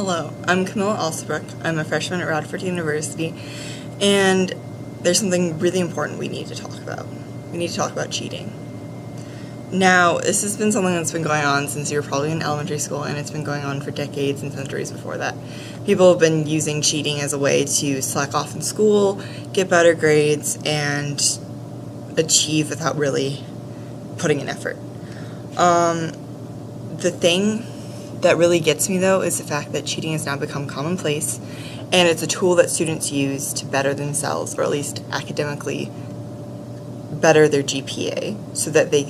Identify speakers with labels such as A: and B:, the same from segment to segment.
A: Hello, I'm Camilla Alsabrook. I'm a freshman at Radford University, and there's something really important we need to talk about. We need to talk about cheating. Now, this has been something that's been going on since you were probably in elementary school, and it's been going on for decades and centuries before that. People have been using cheating as a way to slack off in school, get better grades, and achieve without really putting in effort. The thing that really gets me, though, is the fact that cheating has now become commonplace, and it's a tool that students use to better themselves, or at least academically better their GPA, so that they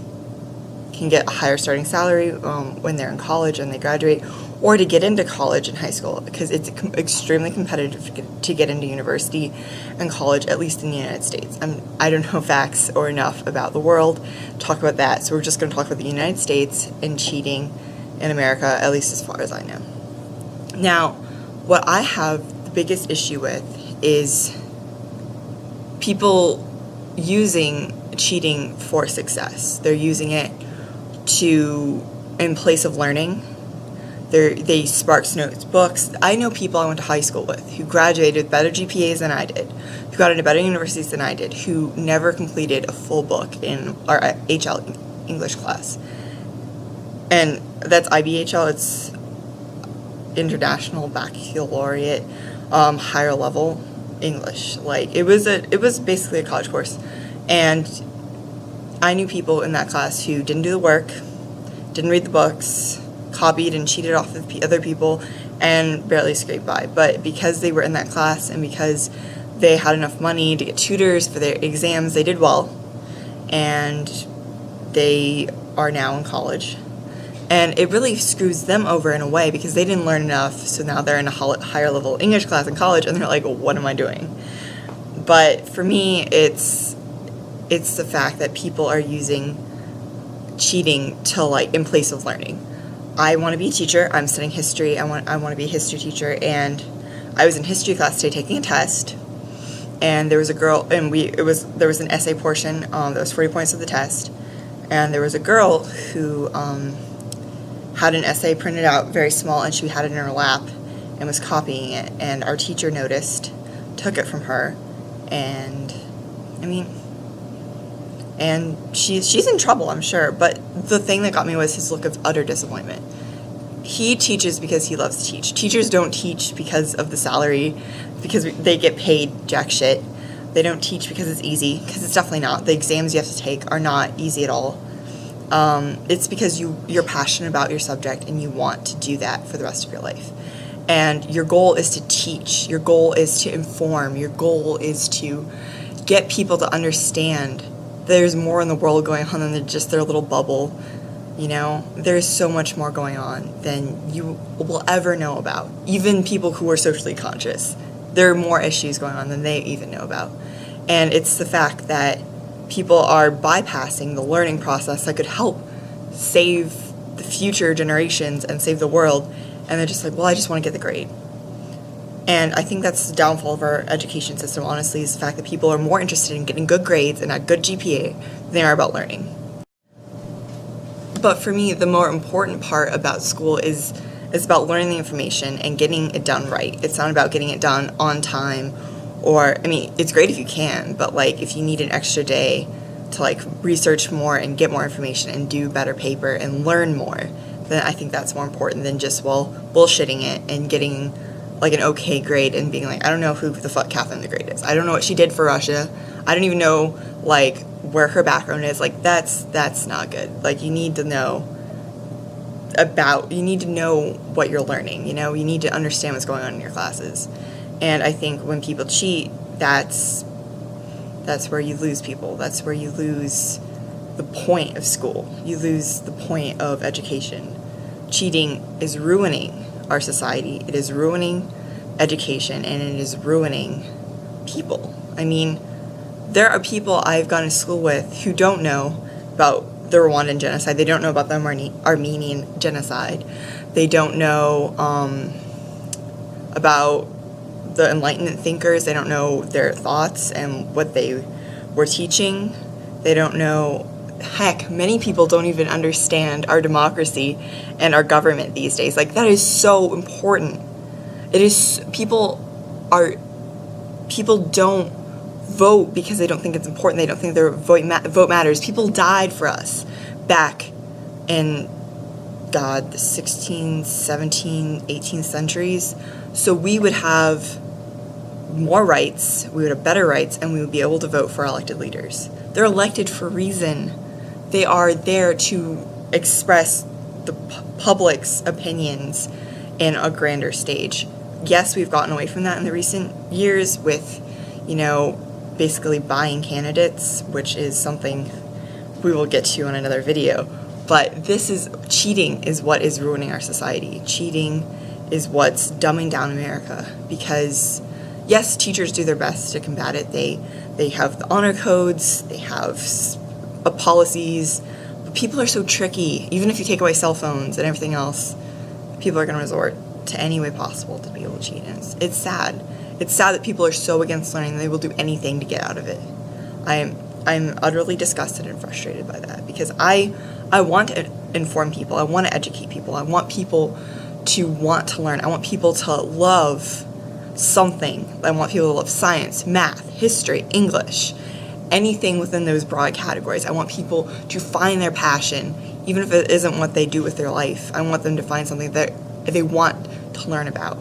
A: can get a higher starting salary when they're in college and they graduate, or to get into college and high school, because it's extremely competitive to get into university and college, at least in the United States. I don't know facts or enough about the world to talk about that, so we're just going to talk about the United States and cheating in America, at least as far as I know. Now, what I have the biggest issue with is people using cheating for success. They're using it in place of learning. They spark notes, books. I know people I went to high school with who graduated with better GPAs than I did, who got into better universities than I did, who never completed a full book in our HL English class. And that's IBHL, it's International Baccalaureate, higher level English. Like, it was basically a college course. And I knew people in that class who didn't do the work, didn't read the books, copied and cheated off of other people, and barely scraped by. But because they were in that class and because they had enough money to get tutors for their exams, they did well. And they are now in college. And it really screws them over in a way because they didn't learn enough, so now they're in a higher level English class in college, and they're like, well, what am I doing? But for me, it's the fact that people are using cheating in place of learning. I want to be a teacher. I'm studying history. I want to be a history teacher, and I was in history class today taking a test, and there was a girl, and there was an essay portion that was 40 points of the test, and there was a girl who had an essay printed out very small, and she had it in her lap and was copying it, and our teacher noticed, took it from her, and she's in trouble, I'm sure. But the thing that got me was his look of utter disappointment. He teaches because he loves to teach. Teachers don't teach because of the salary, because they get paid jack shit. They don't teach because it's easy, because it's definitely not. The exams you have to take are not easy at all. It's because you're passionate about your subject and you want to do that for the rest of your life. And your goal is to teach. Your goal is to inform. Your goal is to get people to understand there's more in the world going on than just their little bubble. You know, there's so much more going on than you will ever know about. Even people who are socially conscious, there are more issues going on than they even know about. And it's the fact that people are bypassing the learning process that could help save the future generations and save the world, and they're just like, well, I just want to get the grade. And I think that's the downfall of our education system, honestly, is the fact that people are more interested in getting good grades and a good GPA than they are about learning. But for me, the more important part about school is about learning the information and getting it done right. It's not about getting it done on time, or, it's great if you can, but, if you need an extra day to, research more and get more information and do better paper and learn more, then I think that's more important than just, bullshitting it and getting, an okay grade and being like, I don't know who the fuck Catherine the Great is. I don't know what she did for Russia. I don't even know, where her background is. That's not good. You need to know what you're learning, you need to understand what's going on in your classes. And I think when people cheat, that's where you lose people. That's where you lose the point of school. You lose the point of education. Cheating is ruining our society. It is ruining education, and it is ruining people. There are people I've gone to school with who don't know about the Rwandan genocide. They don't know about the Armenian genocide. They don't know about the Enlightenment thinkers. They don't know their thoughts and what they were teaching. They don't know heck, many people don't even understand our democracy and our government these days. Like, that is so important. It is, people don't vote because they don't think it's important. They don't think their vote matters. People died for us back in, God, the 16th, 17th, 18th centuries. So we would have more rights, we would have better rights, and we would be able to vote for our elected leaders. They're elected for a reason. They are there to express the public's opinions in a grander stage. Yes, we've gotten away from that in the recent years with, basically buying candidates, which is something we will get to in another video. But cheating is what is ruining our society. Cheating is what's dumbing down America, because yes, teachers do their best to combat it. They have the honor codes, they have policies, but people are so tricky. Even if you take away cell phones and everything else, people are going to resort to any way possible to be able to cheat. And it's sad. It's sad that people are so against learning, they will do anything to get out of it. I'm utterly disgusted and frustrated by that, because I want to inform people. I want to educate people. I want people to want to learn. I want people to love something. I want people to love science, math, history, English, anything within those broad categories. I want people to find their passion, even if it isn't what they do with their life. I want them to find something that they want to learn about,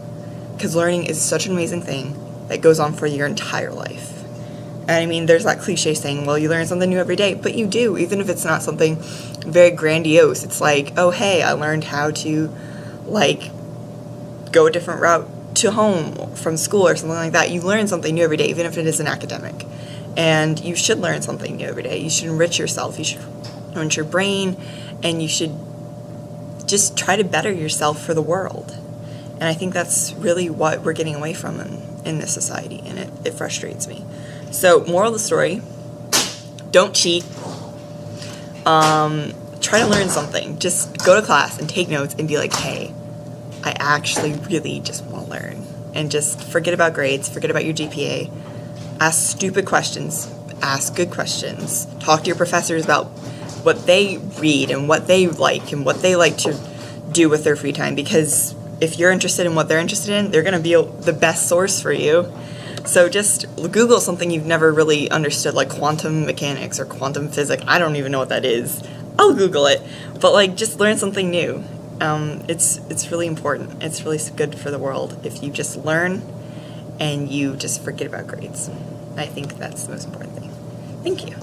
A: because learning is such an amazing thing that goes on for your entire life. And I mean, there's that cliche saying, well, you learn something new every day, but you do, even if it's not something very grandiose. It's like, oh, hey, I learned how to, go a different route to home from school or something like that. You learn something new every day, even if it isn't academic. And you should learn something new every day. You should enrich yourself. You should enrich your brain, and you should just try to better yourself for the world. And I think that's really what we're getting away from in this society, and it frustrates me. So, moral of the story, don't cheat. Try to learn something. Just go to class and take notes and be like, hey, I actually really just want to learn. And just forget about grades, forget about your GPA. Ask stupid questions, ask good questions. Talk to your professors about what they read and what they like and what they like to do with their free time, because if you're interested in what they're interested in, they're going to be the best source for you. So just Google something you've never really understood, like quantum mechanics or quantum physics. I don't even know what that is. I'll Google it. But just learn something new. It's really important. It's really good for the world if you just learn and you just forget about grades. I think that's the most important thing. Thank you.